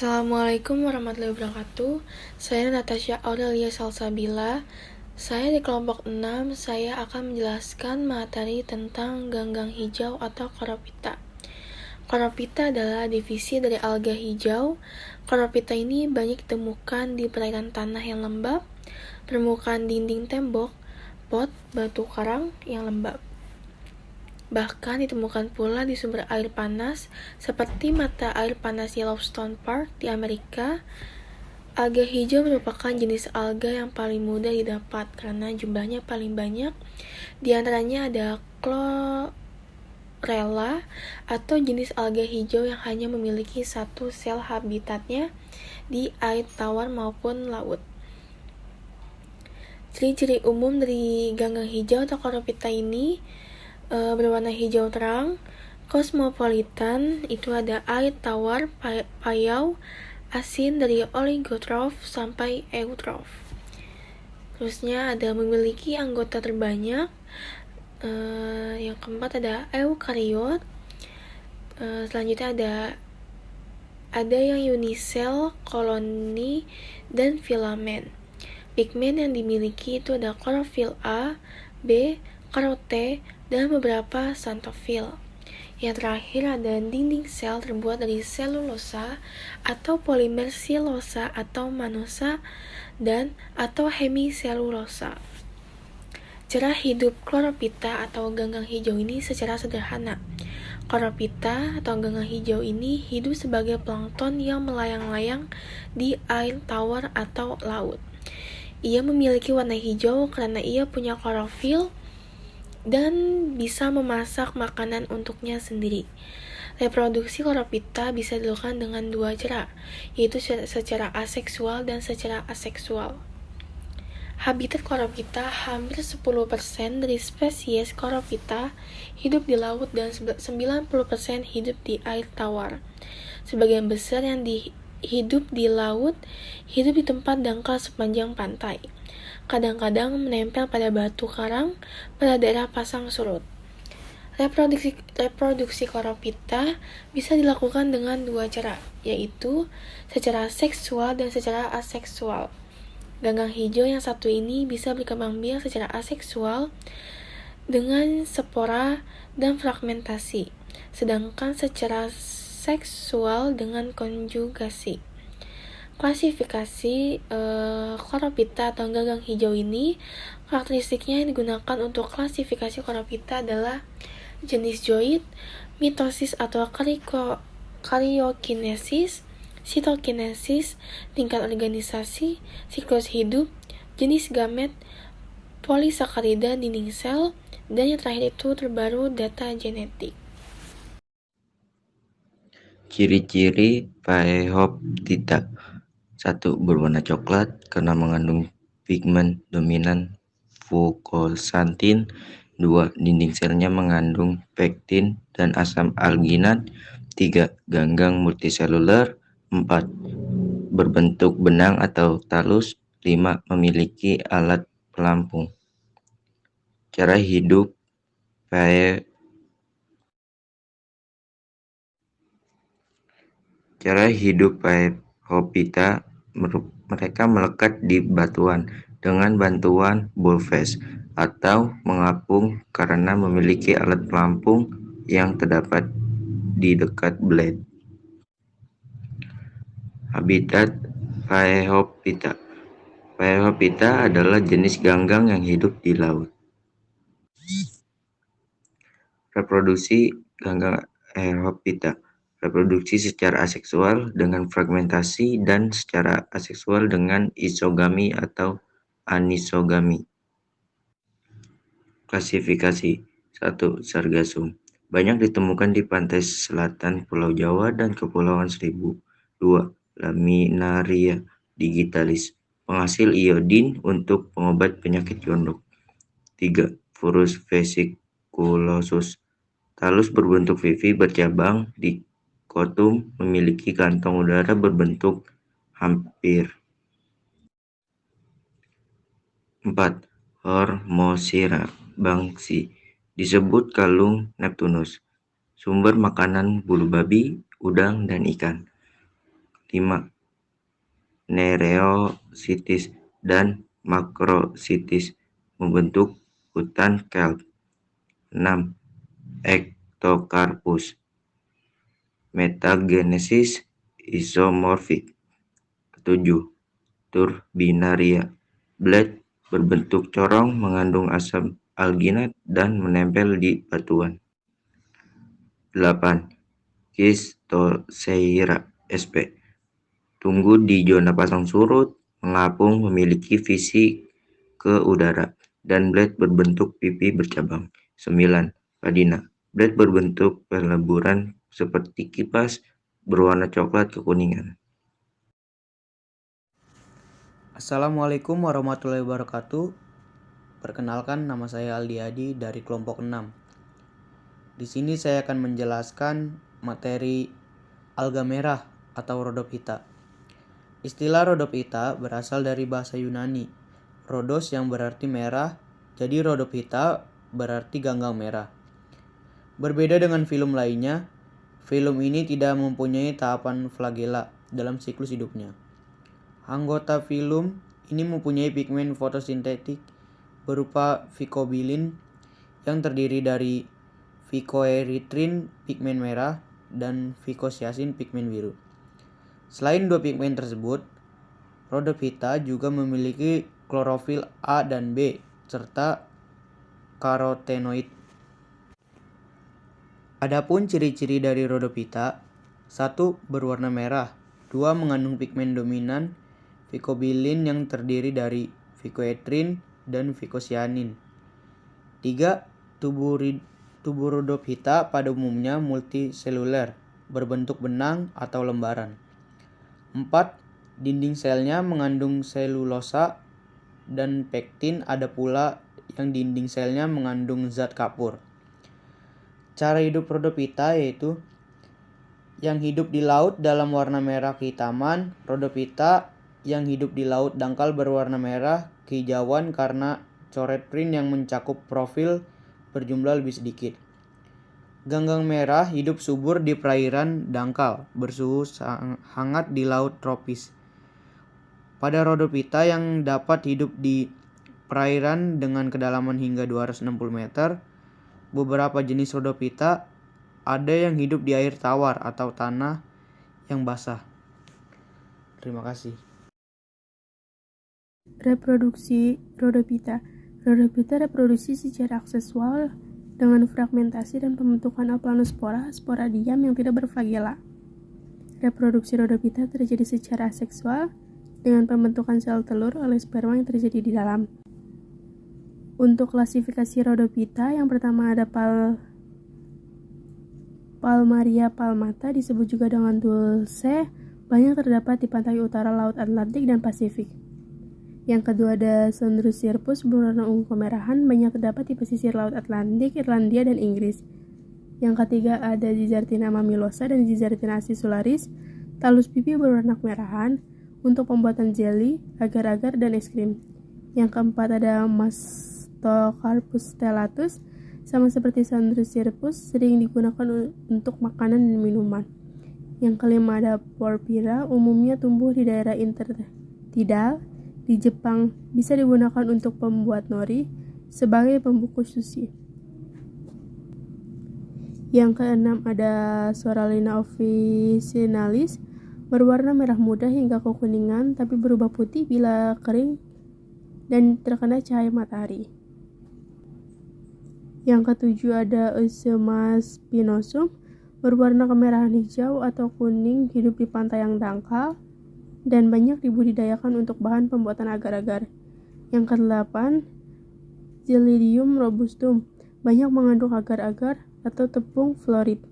Assalamualaikum warahmatullahi wabarakatuh. Saya Natasha Aurelia Salsabila. Saya di kelompok 6. Saya akan menjelaskan materi tentang ganggang hijau atau Corophyta. Corophyta adalah divisi dari alga hijau. Corophyta ini banyak ditemukan di perairan tanah yang lembab, permukaan dinding tembok, pot, batu karang yang lembab. Bahkan ditemukan pula di sumber air panas seperti mata air panas Yellowstone Park di Amerika. Alga hijau merupakan jenis alga yang paling mudah didapat karena jumlahnya paling banyak. Di antaranya ada Chlorella atau jenis alga hijau yang hanya memiliki satu sel habitatnya di air tawar maupun laut. Ciri-ciri umum dari ganggang hijau atau Corophyta ini berwarna hijau terang, cosmopolitan, itu ada air tawar, payau, asin dari oligotrof sampai eutrof. Terusnya ada memiliki anggota terbanyak. Yang keempat ada eukariot. Selanjutnya ada yang unisel, koloni, dan filamen. Pigmen yang dimiliki itu ada klorofil A, B, karote, dan beberapa xanthofil. Yang terakhir ada dinding sel terbuat dari selulosa atau polimer silosa atau manosa dan atau hemiselulosa. Cara hidup Corophyta atau ganggang hijau ini secara sederhana. Corophyta atau ganggang hijau ini hidup sebagai plankton yang melayang-layang di air tawar atau laut. Ia memiliki warna hijau karena ia punya klorofil dan bisa memasak makanan untuknya sendiri. Reproduksi Corophyta bisa dilakukan dengan dua cara, yaitu secara aseksual dan secara aseksual. Habitat Corophyta, hampir 10% dari spesies Corophyta hidup di laut dan 90% hidup di air tawar. Sebagian besar yang hidup di laut hidup di tempat dangkal sepanjang pantai. Kadang-kadang menempel pada batu karang pada daerah pasang surut. Reproduksi Corophyta bisa dilakukan dengan dua cara, yaitu secara seksual dan secara aseksual. Ganggang hijau yang satu ini bisa berkembang biak secara aseksual dengan spora dan fragmentasi, sedangkan secara seksual dengan konjugasi. Klasifikasi Corophyta atau ganggang hijau ini, karakteristiknya yang digunakan untuk klasifikasi Corophyta adalah jenis zoid, mitosis atau karyokinesis, sitokinesis, tingkat organisasi, siklus hidup, jenis gamet, polisakarida dinding sel, dan yang terakhir itu terbaru data genetik. Ciri-ciri Phaeophyta. 1. Berwarna coklat karena mengandung pigmen dominan fukoxanthin. 2. Dinding selnya mengandung pektin dan asam alginat. 3. Ganggang multiseluler. 4. Berbentuk benang atau talus. 5. Memiliki alat pelampung. Cara hidup Phaeophyta, mereka melekat di batuan dengan bantuan bulbous atau mengapung karena memiliki alat pelampung yang terdapat di dekat blade. Habitat Phaeophyta. Phaeophyta adalah jenis ganggang yang hidup di laut. Reproduksi ganggang Phaeophyta. Reproduksi secara aseksual dengan fragmentasi dan secara aseksual dengan isogami atau anisogami. Klasifikasi. 1. Sargassum. Banyak ditemukan di pantai selatan Pulau Jawa dan Kepulauan Seribu. 2. Laminaria digitalis. Penghasil iodin untuk pengobat penyakit gondok. 3. Furus vesiculosus. Talus berbentuk vivi bercabang di kotum, memiliki kantong udara berbentuk hampir. 4. Hormosira banksii. Disebut kalung Neptunus. Sumber makanan bulu babi, udang, dan ikan. 5. Nereositis dan makrositis membentuk hutan kelp. 6. Ectocarpus. Metagenesis isomorfik. 7. Turbinaria. Blade berbentuk corong, mengandung asam alginat dan menempel di batuan. 8. Kistoseira sp. Tumbuh di zona pasang surut, mengapung, memiliki visi ke udara, dan blade berbentuk pipi bercabang. 9. Padina. Blade berbentuk peleburan seperti kipas, berwarna coklat kekuningan. Assalamualaikum warahmatullahi wabarakatuh. Perkenalkan, nama saya Aldi Adi dari kelompok 6. Di sini saya akan menjelaskan materi alga merah atau Rhodophyta. Istilah Rhodophyta berasal dari bahasa Yunani, Rhodos yang berarti merah, jadi Rhodophyta berarti ganggang merah. Berbeda dengan filum lainnya, filum ini tidak mempunyai tahapan flagela dalam siklus hidupnya. Anggota filum ini mempunyai pigmen fotosintetik berupa phycobilin yang terdiri dari phycoerythrin pigmen merah dan phycocyasin pigmen biru. Selain dua pigmen tersebut, Rhodophyta juga memiliki klorofil A dan B serta karotenoid. Adapun ciri-ciri dari Rhodophyta: 1. Berwarna merah. 2. Mengandung pigmen dominan phycobilin yang terdiri dari phycoerythrin dan phycocyanin. 3. Tubuh Rhodophyta pada umumnya multiseluler, berbentuk benang atau lembaran. 4. Dinding selnya mengandung selulosa dan pektin, ada pula yang dinding selnya mengandung zat kapur. Cara hidup Rhodophyta yaitu yang hidup di laut dalam warna merah kehitaman. Rhodophyta yang hidup di laut dangkal berwarna merah kehijauan karena coret print yang mencakup profil berjumlah lebih sedikit. Ganggang merah hidup subur di perairan dangkal, bersuhu hangat di laut tropis. Pada Rhodophyta yang dapat hidup di perairan dengan kedalaman hingga 260 meter, beberapa jenis Rhodophyta ada yang hidup di air tawar atau tanah yang basah. Terima kasih. Reproduksi Rhodophyta. Rhodophyta reproduksi secara aksesual dengan fragmentasi dan pembentukan aplanospora, spora diam yang tidak berflagela. Reproduksi Rhodophyta terjadi secara aseksual dengan pembentukan sel telur oleh sperma yang terjadi di dalam. Untuk klasifikasi Rhodophyta, yang pertama ada Palmaria palmata, disebut juga dengan dulce, banyak terdapat di pantai utara Laut Atlantik dan Pasifik. Yang kedua ada Chondrocyrpus berwarna ungu kemerahan, banyak terdapat di pesisir Laut Atlantik, Irlandia, dan Inggris. Yang ketiga ada Zizartina mammilosa dan Zizartina acicularis, talus pipi berwarna kemerahan untuk pembuatan jelly, agar-agar, dan es krim. Yang keempat ada Mastocarpus stellatus, sama seperti Chondrocyrpus, sering digunakan untuk makanan dan minuman. Yang kelima ada Porphyra, umumnya tumbuh di daerah intertidal. Di Jepang bisa digunakan untuk pembuat nori sebagai pembungkus sushi. Yang keenam ada Soralina officinalis, berwarna merah muda hingga kekuningan tapi berubah putih bila kering dan terkena cahaya matahari. Yang ketujuh ada Eusema spinosum, berwarna kemerahan hijau atau kuning, hidup di pantai yang dangkal dan banyak dibudidayakan untuk bahan pembuatan agar-agar. Yang kedelapan, Gelidium robustum, banyak mengandung agar-agar atau tepung florid.